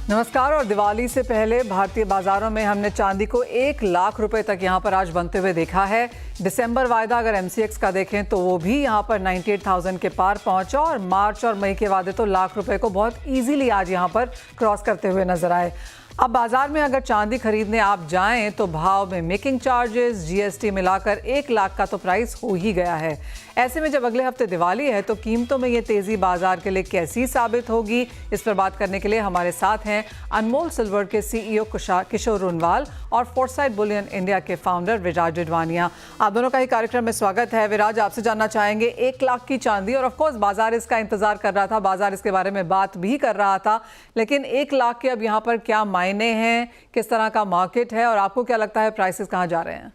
नमस्कार। और दिवाली से पहले भारतीय बाजारों में हमने चांदी को 1 लाख रुपए तक यहां पर आज बनते हुए देखा है। दिसंबर वायदा अगर एमसीएक्स का देखें तो वो भी यहां पर 98,000 के पार पहुंचा और मार्च और मई के वादे तो लाख रुपए को बहुत इजीली आज यहां पर क्रॉस करते हुए नजर आए। अब बाजार में अगर चांदी खरीदने आप जाएं तो भाव में मेकिंग चार्जेस, जीएसटी मिलाकर 1 लाख का तो प्राइस हो ही गया है। ऐसे में जब अगले हफ्ते दिवाली है तो कीमतों में ये तेजी बाजार के लिए कैसी साबित होगी, इस पर बात करने के लिए हमारे साथ हैं अनमोल सिल्वर के सीईओ किशोर रुनवाल और फोर्साइट बुलियन इंडिया के फाउंडर विराज डिडवानिया। आप दोनों का ही कार्यक्रम में स्वागत है। विराज, आपसे जानना चाहेंगे 1 लाख की चांदी, और ऑफ कोर्स बाजार इसका इंतजार कर रहा था, बाजार इसके बारे में बात भी कर रहा था, लेकिन 1 लाख के अब यहाँ पर क्या मायने हैं, किस तरह का मार्केट है और आपको क्या लगता है प्राइसेस कहाँ जा रहे हैं?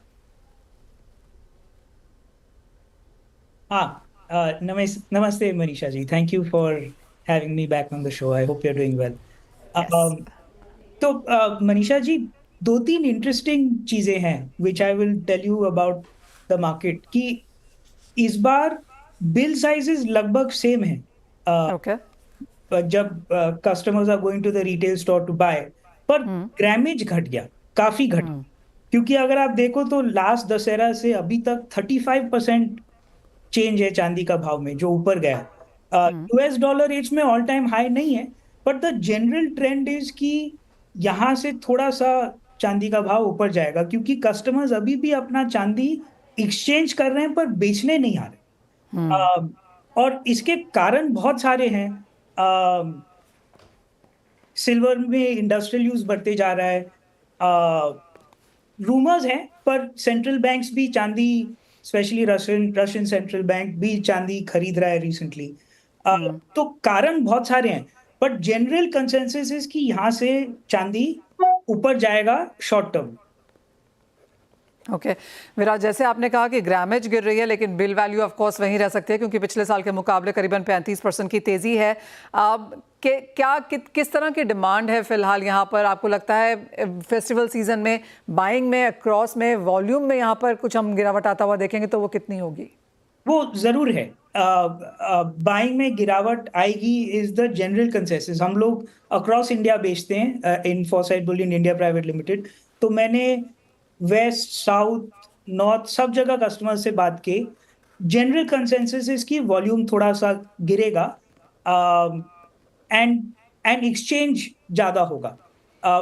नमस्ते Manisha ji, thank you for having me back on the show. I hope you are doing well. Manisha ji, दो तीन इंटरेस्टिंग चीजें हैं which I will tell you about the market कि इस बार बिल साइजेस लगभग सेम है। ओके। जब customers are going to the retail store to buy, पर ग्रामेज घट गया, काफी घट गया। क्योंकि अगर आप देखो तो लास्ट दशहरा से अभी तक 35% चेंज है चांदी का भाव में, जो ऊपर गया। यूएस डॉलर एज में ऑल टाइम हाई नहीं है, but the general trend is कि यहां से थोड़ा सा चांदी का भाव ऊपर जाएगा, क्योंकि कस्टमर्स अभी भी अपना चांदी एक्सचेंज कर रहे हैं पर बेचने नहीं आ रहे। और इसके कारण बहुत सारे हैं। सिल्वर में इंडस्ट्रियल यूज बढ़ते जा रहा है, रूमर्स हैं, पर सेंट्रल बैंक्स भी चांदी, स्पेशली रशियन सेंट्रल बैंक भी चांदी खरीद रहा है रिसेंटली। तो कारण बहुत सारे हैं, बट जनरल कंसेंसस इज कि यहां से चांदी ऊपर जाएगा शॉर्ट टर्म। ओके विराज, जैसे आपने कहा कि ग्रामेज गिर रही है लेकिन बिल वैल्यू ऑफ कोर्स वहीं रह सकती है, क्योंकि पिछले साल के मुकाबले करीबन 35% की तेजी है। किस तरह की डिमांड है फिलहाल यहाँ पर? आपको लगता है फेस्टिवल सीजन में बाइंग में, अक्रॉस में, वॉल्यूम में यहाँ पर कुछ हम गिरावट आता हुआ देखेंगे तो वो कितनी होगी? वो जरूर है। बाइंग में गिरावट आएगी इज द जनरल कंसेंसस। हम लोग अक्रॉस इंडिया बेचते हैं in Foresight Bullion India private limited, तो मैंने वेस्ट, साउथ, नॉर्थ सब जगह कस्टमर से बात की। जनरल कंसेंसस इसकी वॉल्यूम थोड़ा सा गिरेगा एंड एक्सचेंज ज्यादा होगा।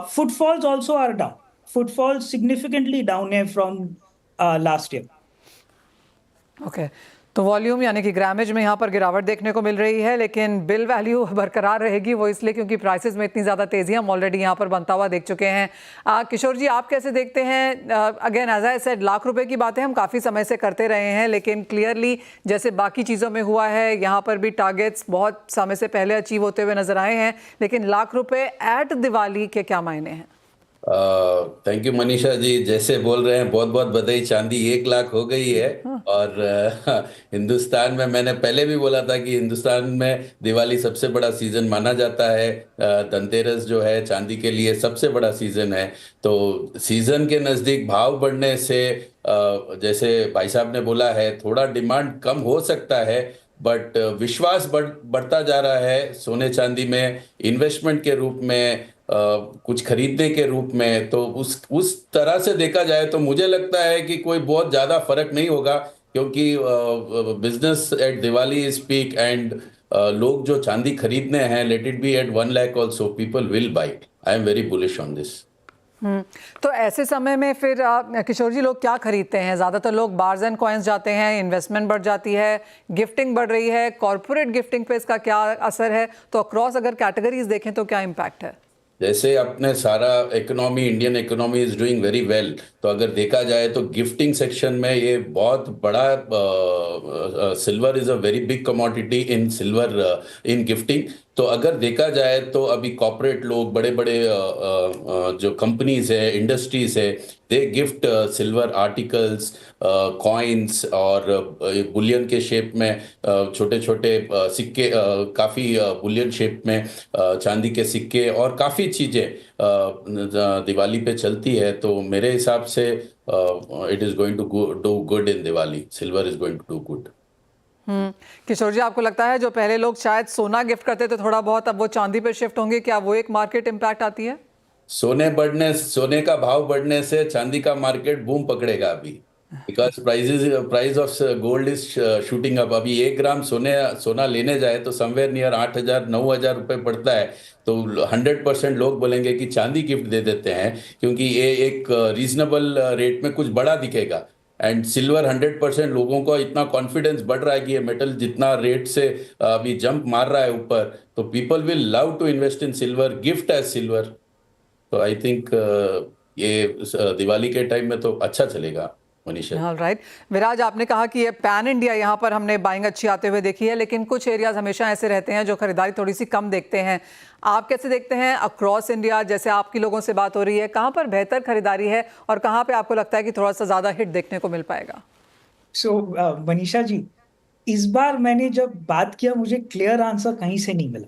Footfalls also are down, footfall significantly down है फ्रॉम लास्ट ईयर। ओके, तो वॉल्यूम यानी कि ग्रामेज में यहाँ पर गिरावट देखने को मिल रही है, लेकिन बिल वैल्यू बरकरार रहेगी। वो इसलिए क्योंकि प्राइसेस में इतनी ज़्यादा तेज़ी हम ऑलरेडी यहाँ पर बनता हुआ देख चुके हैं। किशोर जी, आप कैसे देखते हैं? Again as I said, lakh रुपए की बातें हम काफ़ी समय से करते रहे हैं, लेकिन क्लियरली जैसे बाकी चीज़ों में हुआ है, यहाँ पर भी टारगेट्स बहुत समय से पहले अचीव होते हुए नजर आए हैं, लेकिन लाख रुपये एट दिवाली के क्या मायने हैं? थैंक यू मनीषा जी, जैसे बोल रहे हैं बहुत बहुत बधाई, चांदी 1 लाख हो गई है। और हिंदुस्तान में, मैंने पहले भी बोला था कि हिंदुस्तान में दिवाली सबसे बड़ा सीजन माना जाता है। धनतेरस जो है चांदी के लिए सबसे बड़ा सीजन है। तो सीजन के नज़दीक भाव बढ़ने से जैसे भाई साहब ने बोला है, थोड़ा डिमांड कम हो सकता है, बट विश्वास बढ़ता जा रहा है सोने चांदी में, इन्वेस्टमेंट के रूप में, कुछ खरीदने के रूप में। तो उस तरह से देखा जाए तो मुझे लगता है कि कोई बहुत ज़्यादा फर्क नहीं होगा, क्योंकि business at Diwali is peak and लोग जो चांदी खरीदने हैं, let it be at 1 lakh also, people will buy. I am very bullish on this. तो ऐसे समय में फिर किशोर जी, लोग क्या खरीदते हैं? ज़्यादातर लोग बार्स एंड कॉइन्स जाते हैं, इन्वेस्टमेंट बढ़ जाती है, गिफ्टिंग बढ़ रही है, कॉर्पोरेट गिफ्टिंग पे इसका क्या असर है? तो अक्रॉस अगर कैटेगरीज देखें तो क्या इम्पैक्ट है? जैसे अपने सारा economy, Indian economy is doing very well, तो अगर देखा जाए तो गिफ्टिंग सेक्शन में ये बहुत बड़ा, silver is a very big commodity in silver, in gifting. तो अगर देखा जाए तो अभी कॉर्पोरेट लोग, बड़े बड़े जो कंपनीज है, इंडस्ट्रीज है, दे गिफ्ट सिल्वर आर्टिकल्स, कॉइन्स और बुलियन के शेप में, छोटे छोटे सिक्के, काफ़ी बुलियन शेप में चांदी के सिक्के और काफ़ी चीज़ें दिवाली पे चलती है। तो मेरे हिसाब से it is going to do good in Diwali, silver is going to do good. Kishore ji, आपको लगता है जो पहले लोग शायद सोना गिफ्ट करते थे थोड़ा बहुत, अब वो चांदी पे शिफ्ट होंगे? क्या वो एक मार्केट इम्पैक्ट आती है? सोने का भाव बढ़ने से चांदी का मार्केट बूम पकड़ेगा अभी, because price of gold is shooting up. अभी 1 ग्राम सोना लेने जाए तो समवेयर नियर 8,000-9,000 रुपए पड़ता है। तो 100% लोग बोलेंगे कि चांदी गिफ्ट दे देते हैं, क्योंकि ये एक रीजनेबल रेट में कुछ बड़ा दिखेगा। एंड सिल्वर 100% लोगों को इतना कॉन्फिडेंस बढ़ रहा है कि ये मेटल जितना रेट से अभी जंप मार रहा है ऊपर, तो people will love to invest in silver, gift as silver. तो आई थिंक ये दिवाली के टाइम में तो अच्छा चलेगा मनीषा। All right. विराज, आपने कहा कि ये पैन इंडिया यहाँ पर हमने बाइंग अच्छी आते हुए देखी है, लेकिन कुछ एरियाज हमेशा ऐसे रहते हैं जो खरीदारी थोड़ी सी कम देखते हैं। आप कैसे देखते हैं अक्रॉस इंडिया? जैसे आपकी लोगों से बात हो रही है, कहाँ पर बेहतर खरीदारी है और कहाँ पे आपको लगता है कि थोड़ा सा ज़्यादा हिट देखने को मिल पाएगा? मनीषा जी, इस बार मैंने जब बात किया मुझे क्लियर आंसर कहीं से नहीं मिला।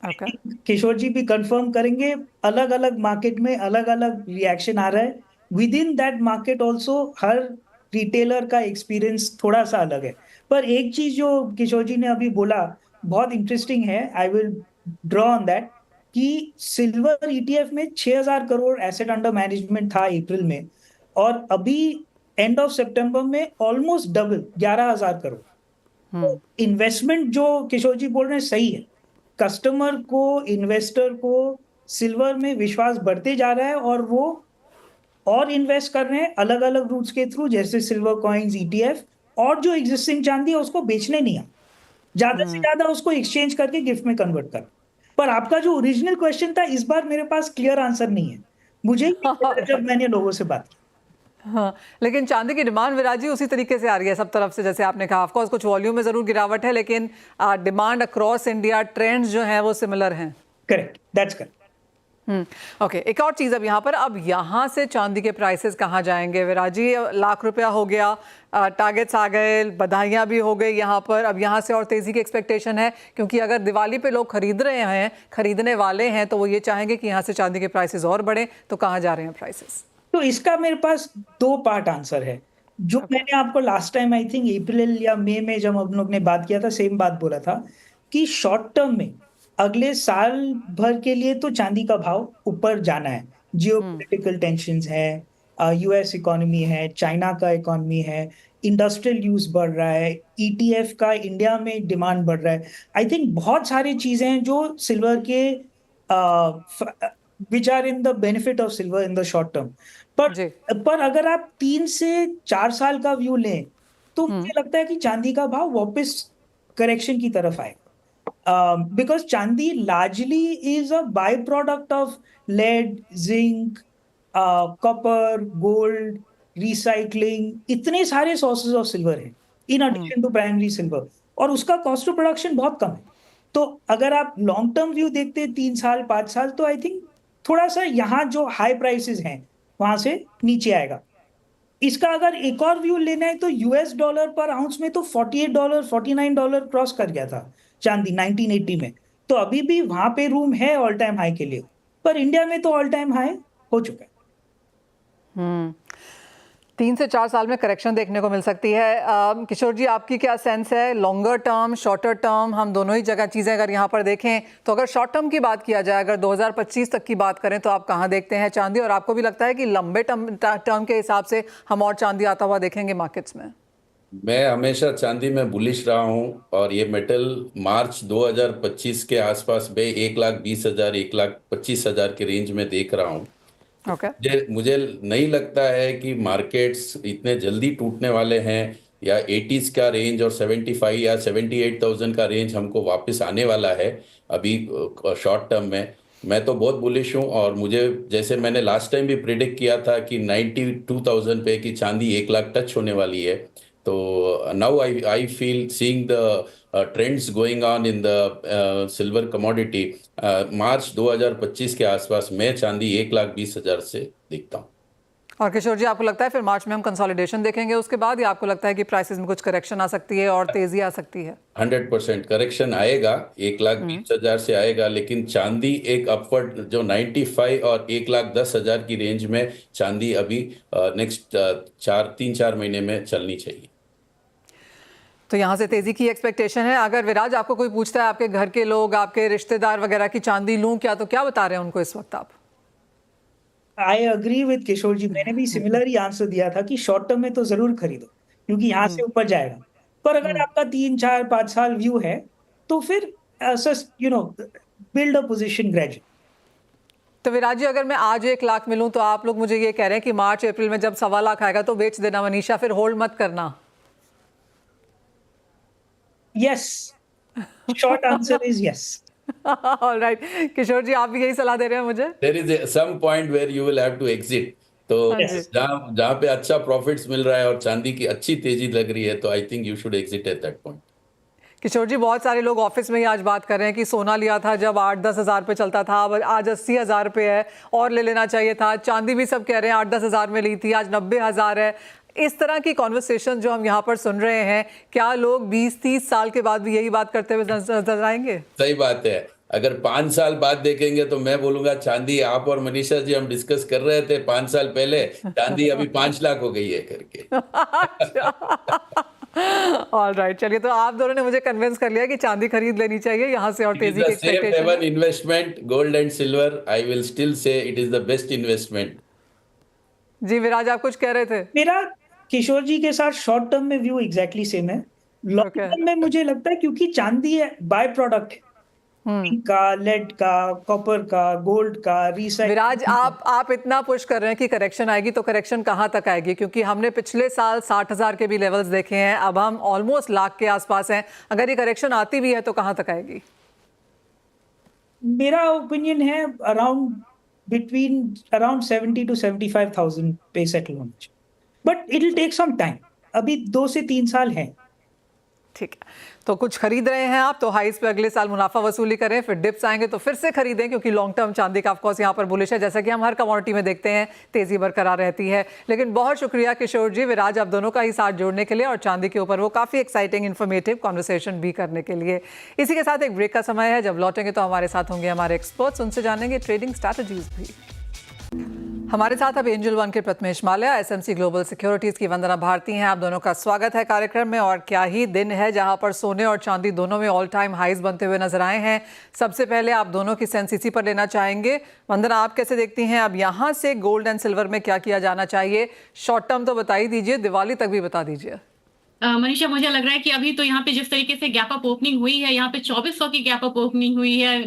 ओके। किशोर जी भी कंफर्म करेंगे, अलग अलग मार्केट में अलग अलग रिएक्शन आ रहा है। With in that market also her retailer का एक्सपीरियंस थोड़ा सा अलग है। पर एक चीज जो किशोर जी ने अभी बोला बहुत इंटरेस्टिंग है, I will draw on that, कि सिल्वर ईटीएफ में 6,000 करोड़ एसेट अंडर मैनेजमेंट था अप्रैल में, और अभी एंड ऑफ सितंबर में ऑलमोस्ट डबल 11,000 करोड़। इन्वेस्टमेंट जो किशोर जी बोल रहे हैं सही है, कस्टमर को, इन्वेस्टर को सिल्वर में विश्वास बढ़ते जा रहा है और वो और इन्वेस्ट कर रहे हैं अलग अलग रूट्स के थ्रू, जैसे सिल्वर कॉइन्स, ईटीएफ, और जो एग्जिस्टिंग चांदी है उसको बेचने नहीं आ, ज्यादा से ज्यादा उसको एक्सचेंज करके गिफ्ट में कन्वर्ट कर। पर आपका जो ओरिजिनल क्वेश्चन था, इस बार मेरे पास क्लियर आंसर नहीं है, मुझे जब मैंने लोगों से बात की। हाँ, लेकिन चांदी की डिमांड विराज जी उसी तरीके से आ रही है सब तरफ से, जैसे आपने कहा। ऑफकोर्स कुछ वॉल्यूम में जरूर गिरावट है, लेकिन डिमांड अक्रॉस इंडिया ट्रेंड्स जो हैं वो सिमिलर हैं। Correct, that's correct. ओके, एक और चीज़ अब यहाँ से चांदी के प्राइसेस कहाँ जाएंगे विराज जी? ₹1,00,000 हो गया, टारगेट्स आ गए, बधाइयाँ भी हो गई यहाँ पर। अब यहाँ से और तेज़ी की एक्सपेक्टेशन है, क्योंकि अगर दिवाली पे लोग खरीद रहे हैं, खरीदने वाले हैं, तो वो ये चाहेंगे कि यहाँ से चांदी के प्राइसेस और बढ़े। तो कहाँ जा रहे हैं प्राइसेस? तो इसका मेरे पास 2 पार्ट आंसर है। जो मैंने आपको last time I think April या मई में जब हम लोग ने बात किया था, सेम बात बोला था कि शॉर्ट टर्म में अगले साल भर के लिए तो चांदी का भाव ऊपर जाना है। जियोपॉलिटिकल टेंशंस है, यूएस इकोनॉमी है, चाइना का इकोनॉमी है, इंडस्ट्रियल यूज बढ़ रहा है, ईटीएफ का इंडिया में डिमांड बढ़ रहा है। आई थिंक बहुत सारी चीजें हैं जो सिल्वर के which are in the benefit of silver in the short term. पर अगर आप 3 से 4 साल का व्यू लें तो मुझे लगता है कि चांदी का भाव वापस करेक्शन की तरफ आए, बिकॉज चांदी largely is a by product of lead, zinc, copper, gold, recycling, इतने सारे सोर्सेज ऑफ सिल्वर हैं in addition to primary silver, और उसका कॉस्ट ऑफ प्रोडक्शन बहुत कम है। तो अगर आप लॉन्ग टर्म व्यू देखते हैं 3 साल 5 साल, तो आई थिंक थोड़ा सा यहाँ जो हाई प्राइसेस हैं वहां से नीचे आएगा। इसका अगर एक और व्यू लेना है तो यूएस डॉलर पर आउंस में तो $48 $49 क्रॉस कर गया था चांदी 1980 में। तो अभी भी वहां पे रूम है ऑल टाइम हाई के लिए, पर इंडिया में तो ऑल टाइम हाई हो चुका है। 3 से 4 साल में करेक्शन देखने को मिल सकती है। किशोर जी, आपकी क्या सेंस है? लॉन्गर टर्म, शॉर्टर टर्म, हम दोनों ही जगह चीज़ें अगर यहाँ पर देखें, तो अगर शॉर्ट टर्म की बात किया जाए, अगर 2025 तक की बात करें, तो आप कहाँ देखते हैं चांदी? और आपको भी लगता है कि लंबे टर्म के हिसाब से हम और चांदी आता हुआ देखेंगे मार्केट्स में? मैं हमेशा चांदी में बुलिश रहा हूँ, और ये मेटल मार्च 2025 के आसपास में 1,20,000 1,25,000 के रेंज में देख रहा हूँ। ओके। मुझे नहीं लगता है कि मार्केट्स इतने जल्दी टूटने वाले हैं, या 80s का रेंज और 75 या 78,000 का रेंज हमको वापस आने वाला है अभी शॉर्ट टर्म में। मैं तो बहुत बुलिश हूँ, और मुझे, जैसे मैंने लास्ट टाइम भी प्रिडिक्ट किया था कि 92,000 पे की चांदी 1,00,000 टच होने वाली है। तो now I feel seeing the trends going on in the silver commodity, March 2025 के आसपास मैं चांदी 1,20,000 से दिखता हूँ। और किशोर जी, आपको लगता है फिर मार्च में हम कंसोलिडेशन देखेंगे उसके बाद, या आपको लगता है कि प्राइसेस में कुछ करेक्शन आ सकती है और तेजी आ सकती है? 100% करेक्शन आएगा, 1,20,000 से आएगा, लेकिन चांदी एक अपवर्ड जो 95 और 1,10,000 की रेंज में चांदी अभी नेक्स्ट 3-4 महीने में चलनी चाहिए। तो यहाँ से तेजी की एक्सपेक्टेशन है। अगर विराज आपको कोई पूछता है, आपके घर के लोग, आपके रिश्तेदार वगैरह की चांदी लूं क्या, तो क्या बता रहे हैं उनको इस वक्त आप? आई अग्री विद किशोर जी, मैंने भी सिमिलर ही आंसर दिया था कि शॉर्ट टर्म में तो जरूर खरीदो, क्योंकि यहाँ से ऊपर जाएगा। पर अगर आपका 3 4 5 साल व्यू है, तो फिर बिल्ड अ पोजिशन ग्रेजुअली। तो विराज जी, अगर मैं आज 1 लाख मिलूं तो आप लोग मुझे ये कह रहे हैं कि मार्च अप्रैल में जब 1.25 लाख आएगा तो बेच देना मनीषा, फिर होल्ड मत करना। Yes, short answer is yes. All right, Kishore ji आप भी यही सलाह दे रहे हैं मुझे? There is some point where you will have to exit. तो हाँ जी। जहाँ जहाँ पे अच्छा प्रॉफिट्स मिल रहा है और चांदी की अच्छी तेजी लग रही है, तो I think you should exit at that point. Kishore ji, बहुत सारे लोग ऑफिस में ही आज बात कर रहे हैं कि सोना लिया था जब 8-10 हज़ार पे चलता था, अब आज 80 हज़ार पे है और ले लेना चाहिए था। चांदी भी सब कह रहे हैं 8-10 हज़ार में ली थी, आज 90 हज़ार है। इस तरह की कॉन्वर्सेशन जो हम यहाँ पर सुन रहे हैं, क्या लोग 20-30 साल के बाद भी यही बात करते हुए नजर आएंगे? सही बात है। अगर 5 साल बाद देखेंगे तो मैं बोलूंगा चांदी, आप और मनीषा जी हम डिस्कस कर रहे थे 5 साल पहले, चांदी अभी 5 लाख हो गई है करके। ऑल राइट, चलिए, तो आप दोनों ने मुझे कन्विंस कर लिया कि चांदी खरीद लेनी चाहिए यहाँ से और तेजी की एक्सपेक्टेशन है। Investment gold and silver, I will still say it is the best investment. Ji Viraj, आप कुछ कह रहे थे? मेरा किशोर जी के साथ शॉर्ट टर्म में व्यू एग्जैक्टली सेम है। Long Okay. टर्म में मुझे लगता है, क्योंकि चांदी बाय प्रोडक्ट है, जिंक का, लेड का, कॉपर का, गोल्ड का, विराज, रिसाइकिल। आप इतना पुश कर रहे हैं कि करेक्शन आएगी, तो करेक्शन कहाँ तक आएगी? क्योंकि हमने पिछले साल 60 हज़ार के भी लेवल्स देखे हैं, अब हम ऑलमोस्ट लाख के आसपास हैं। अगर ये करेक्शन आती भी है तो कहाँ तक आएगी? मेरा ओपिनियन है अराउंड 70 to 75,000 पे सेटल होना चाहिए, but it will take some time. अभी 2 से 3 साल है। ठीक है, तो कुछ खरीद रहे हैं आप तो हाइस पे अगले साल मुनाफा वसूली करें, फिर डिप्स आएंगे तो फिर से खरीदें, क्योंकि लॉन्ग टर्म चांदी का ऑफकोर्स यहाँ पर बुलिश है, जैसा कि हम हर कमोडिटी में देखते हैं, तेजी बरकरार रहती है। लेकिन बहुत शुक्रिया किशोर जी, विराज, आप दोनों का ही साथ जोड़ने के लिए और चांदी के ऊपर वो काफ़ी एक्साइटिंग इन्फॉर्मेटिव कॉन्वर्सेशन भी करने के लिए। इसी के साथ एक ब्रेक का समय है, जब लौटेंगे तो हमारे साथ होंगे हमारे एक्सपर्ट्स, उनसे जानेंगे ट्रेडिंग स्ट्रैटेजीज भी। हमारे साथ अब एंजल वन के Prathamesh Mallya, SMC global securities की वंदना भारती हैं। आप दोनों का स्वागत है कार्यक्रम में। और क्या ही दिन है जहां पर सोने और चांदी दोनों में ऑल टाइम हाईज बनते हुए नजर आए हैं। सबसे पहले आप दोनों की सेंस इसी पर लेना चाहेंगे। वंदना, आप कैसे देखती हैं, अब यहां से गोल्ड एंड सिल्वर में क्या किया जाना चाहिए? शॉर्ट टर्म तो बता ही दीजिए, दिवाली तक भी बता दीजिए। मनीषा, मुझे लग रहा है कि अभी तो यहाँ पे जिस तरीके से गैप अप ओपनिंग हुई है, यहाँ पे 2400 की गैप अप ओपनिंग हुई है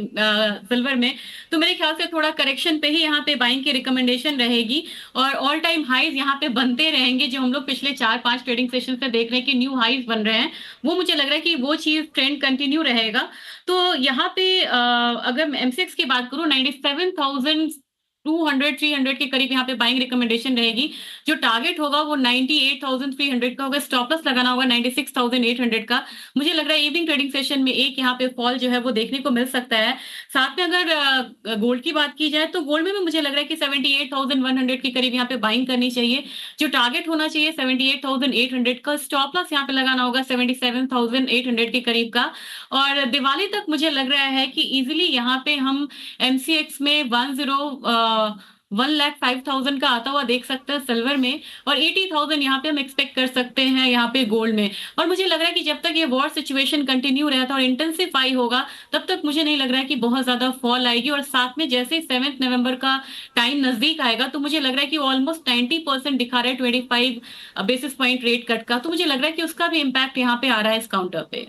सिल्वर में, तो मेरे ख्याल से थोड़ा करेक्शन पे ही यहाँ पे बाइंग की रिकमेंडेशन रहेगी और ऑल टाइम हाईज यहाँ पे बनते रहेंगे। जो हम लोग पिछले 4-5 ट्रेडिंग सेशन से देख रहे हैं कि न्यू हाईज बन रहे हैं, वो मुझे लग रहा है कि वो चीज ट्रेंड कंटिन्यू रहेगा। तो यहाँ पे अगर मैं एमसीएक्स की बात करूँ, 97,200-300 के करीब यहाँ पे बाइंग रिकमेंडेशन रहेगी। जो टारगेट होगा वो 98,300 का होगा, स्टॉप लॉस लगाना होगा 96,800 का। मुझे लग रहा है इवनिंग ट्रेडिंग सेशन में एक यहाँ पे फॉल जो है वो देखने को मिल सकता है। साथ में अगर गोल्ड की बात की जाए तो गोल्ड में भी मुझे लग रहा है कि 78,100 के करीब यहाँ पे बाइंग करनी चाहिए। जो टारगेट होना चाहिए 78,800 का, स्टॉप लॉस यहाँ पे लगाना होगा 77,800 के करीब का। और दिवाली तक मुझे लग रहा है कि इजिली यहाँ पे हम एमसीएक्स में 1,05,000 का आता हुआ देख सकते हैं सिल्वर में, और 80,000 यहाँ पे हम एक्सपेक्ट कर सकते हैं यहाँ पे गोल्ड में। और मुझे लग रहा है कि जब तक ये वॉर सिचुएशन कंटिन्यू रहता और इंटेंसिफाई होगा, तब तक मुझे नहीं लग रहा है कि बहुत ज्यादा फॉल आएगी। और साथ में जैसे 7 नवंबर का टाइम नजदीक आएगा, तो मुझे लग रहा है कि ऑलमोस्ट 90% दिखा रहा है 25 बेसिस पॉइंट रेट कट का, तो मुझे लग रहा है कि उसका भी इम्पैक्ट यहाँ पे आ रहा है इस काउंटर पे।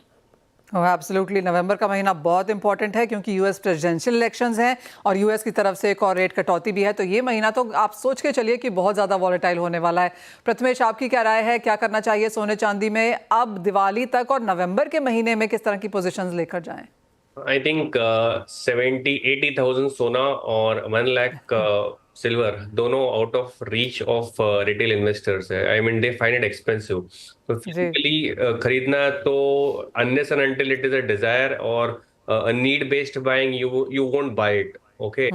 एब्सोल्युटली, नवंबर का महीना बहुत इंपॉर्टेंट है क्योंकि यूएस प्रेसिडेंशियल इलेक्शंस हैं और यूएस की तरफ से एक और रेट कटौती भी है, तो ये महीना तो आप सोच के चलिए कि बहुत ज़्यादा वॉलेटाइल होने वाला है। प्रथमेश, आपकी क्या राय है, क्या करना चाहिए सोने चांदी में अब दिवाली तक और नवंबर के महीने में किस तरह की पोजीशंस लेकर जाएं? आई थिंक 70-80,000 सोना और 1 लाख सिल्वर दोनों out of reach of retail investors है। I mean they find it expensive, तो फिजिकली खरीदना तो unless and until it is a desire और a need based buying, you won't buy it. Okay,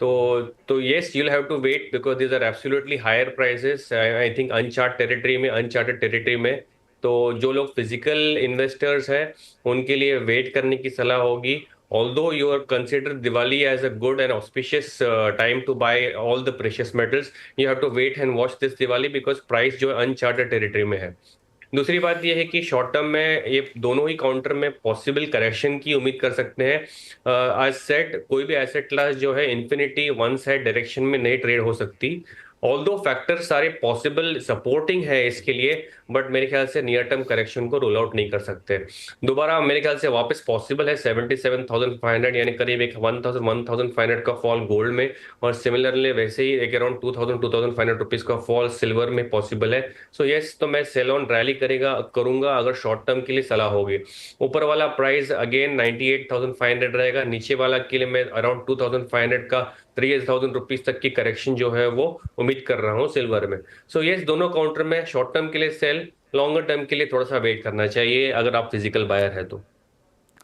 तो yes, you will have to wait because these are absolutely higher prices. I think uncharted territory में तो जो लोग physical investors हैं उनके लिए wait करने की सलाह होगी। Although you are consider Diwali as a good and auspicious time to buy all the precious metals, you have to wait and watch this Diwali because price जो uncharted territory में है। दूसरी बात यह है कि शॉर्ट टर्म में ये दोनों ही काउंटर में पॉसिबल करेक्शन की उम्मीद कर सकते हैं। आज सेट कोई भी एसेट क्लास जो है इन्फिनिटी वन साइड डायरेक्शन में नहीं ट्रेड हो सकती। ऑल्दो फैक्टर सारे पॉसिबल सपोर्टिंग है इसके लिए, बट मेरे ख्याल से नियर टर्म करेक्शन को रोल आउट नहीं कर सकते। दोबारा मेरे ख्याल से वापस पॉसिबल है 77,500 यानी करीब एक 1,500 का फॉल गोल्ड में, और सिमिलरली वैसे ही एक अराउंड 2,500 रुपीज का फॉल सिल्वर में पॉसिबल है। सो यस, तो मैं सेल ऑन रैली करूंगा अगर शॉर्ट टर्म के लिए सलाह होगी। ऊपर वाला प्राइस अगेन 98,500 रहेगा, नीचे वाला के लिए मैं अराउंड 2,500 का 3,000 रुपीज तक की करेक्शन जो है वो उम्मीद कर रहा हूँ सिल्वर में। सो यस, दोनों काउंटर में शॉर्ट टर्म के लिए सेल, लॉन्गर टर्म के लिए थोड़ा सा वेट करना चाहिए अगर आप फिजिकल बायर है तो।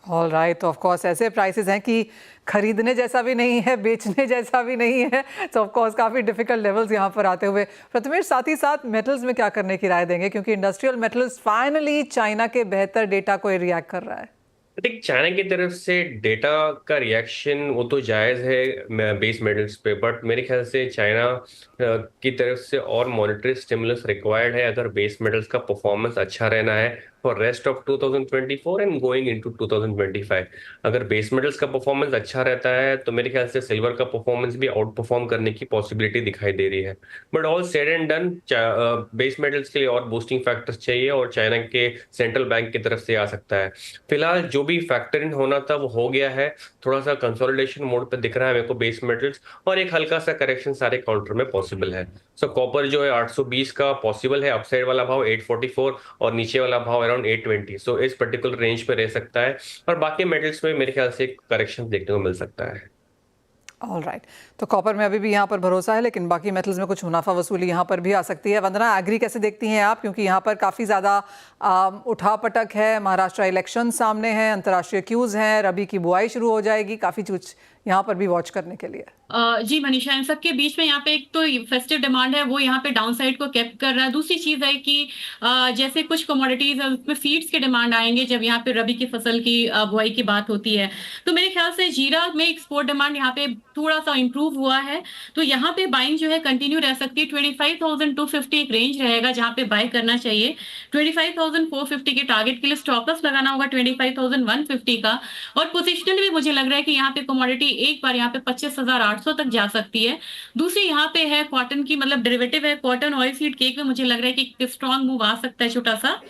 ऑल राइट, तो ऑफ कोर्स ऐसे प्राइसेस हैं कि खरीदने जैसा भी नहीं है, बेचने जैसा भी नहीं है। तो ऑफ कोर्स काफ़ी डिफिकल्ट लेवल्स यहाँ पर आते हुए प्रथमेश, साथ ही साथ मेटल्स में क्या करने की राय देंगे, क्योंकि इंडस्ट्रियल मेटल्स फाइनली चाइना के बेहतर डेटा को रिएक्ट कर रहा है। देख, चाइना की तरफ से डेटा का रिएक्शन वो तो जायज़ है बेस मेटल्स पे, बट मेरे ख्याल से चाइना की तरफ से और मॉनेटरी स्टिमुलस रिक्वायर्ड है अगर बेस मेटल्स का परफॉर्मेंस अच्छा रहना है for rest of 2024 and going into 2025। अगर बेस मेटल्स का परफॉर्मेंस अच्छा रहता है तो मेरे ख्याल से सिल्वर का परफॉर्मेंस भी आउट परफॉर्म करने की पॉसिबिलिटी दिखाई दे रही है। But all said and done, base metals के लिए और बूस्टिंग फैक्टर्स चाहिए और चाइना के सेंट्रल बैंक की तरफ से आ सकता है। फिलहाल जो भी फैक्टर इन होना था वो हो गया है, थोड़ा सा कंसोलिडेशन मोड पे दिख रहा है मेरे को बेस मेटल्स, और एक हल्का सा करेक्शन सारे काउंटर में पॉसिबल है। सो कॉपर जो है 820 का पॉसिबल है, अपसाइड वाला भाव 844 और नीचे वाला भाव अराउंड 820। सो इस पर्टिकुलर रेंज पे रह सकता है, और बाकी मेटल्स में मेरे ख्याल से एक करेक्शन देखने को मिल सकता है। ऑल राइट, तो कॉपर में अभी भी यहाँ पर भरोसा है, लेकिन बाकी मेटल्स में कुछ मुनाफा वसूली यहाँ पर भी आ सकती है। वंदना, एग्री कैसे देखती हैं आप, क्योंकि यहाँ पर काफ़ी ज़्यादा उठापटक है, महाराष्ट्र इलेक्शन सामने हैं, अंतर्राष्ट्रीय क्यूज़ हैं, रबी की बुआई शुरू हो जाएगी, काफ़ी कुछ यहाँ पर भी वॉच करने के लिए। जी मनीषा, इन सब के बीच में यहाँ पे एक तो फेस्टिव डिमांड है, वो यहाँ पे डाउन साइड को कैप कर रहा है। दूसरी चीज है कि जैसे कुछ कमोडिटीज है उसमें फीड्स के डिमांड आएंगे जब यहाँ पे रबी की फसल की बुआई की बात होती है। तो मेरे ख्याल से जीरा में एक्सपोर्ट डिमांड यहाँ पे थोड़ा सा इंप्रूव हुआ है, तो यहाँ पे बाइंग जो है कंटिन्यू रह सकती है। 25,250 एक रेंज रहेगा जहाँ पे बाय करना चाहिए। 25,450 के टारगेट के लिए स्टॉप लॉस लगाना होगा 25,150 का, और पोजिशनल भी मुझे लग रहा है कि यहाँ पे कमोडिटी एक बार यहाँ पे 25,800 तक जा सकती है। दूसरी यहाँ पे है कॉटन की, मतलब डेरिवेटिव है कॉटन ऑयल सीड केक में, मुझे लग रहा है कि एक स्ट्रॉन्ग मूव आ सकता है छोटा सा।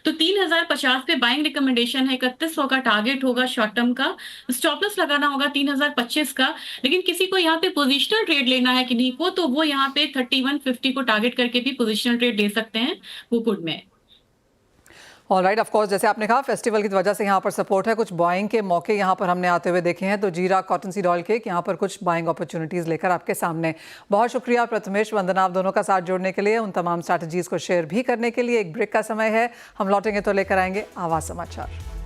तो 3,050 पे बाइंग रिकमेंडेशन है, 3100 का टारगेट होगा शॉर्ट टर्म का, स्टॉप लॉस लगाना होगा 3,025 का। लेकिन किसी को यहाँ पे पोजिशनल ट्रेड लेना है कि नहीं को, तो वो यहाँ पे 3150 को टारगेट करके भी पोजिशनल ट्रेड ले सकते हैं वुड में। ऑल राइट, ऑफ कोर्स जैसे आपने कहा फेस्टिवल की वजह से यहाँ पर सपोर्ट है, कुछ बाइंग के मौके यहाँ पर हमने आते हुए देखे हैं। तो जीरा, कॉटन सीड ऑयल के यहाँ पर कुछ बाइंग अपॉर्चुनिटीज़ लेकर आपके सामने। बहुत शुक्रिया प्रथमेश, वंदना, आप दोनों का साथ जोड़ने के लिए, उन तमाम स्ट्रैटेजीज़ को शेयर भी करने के लिए। एक ब्रेक का समय है, हम लौटेंगे तो लेकर आएंगे आवाज़ समाचार।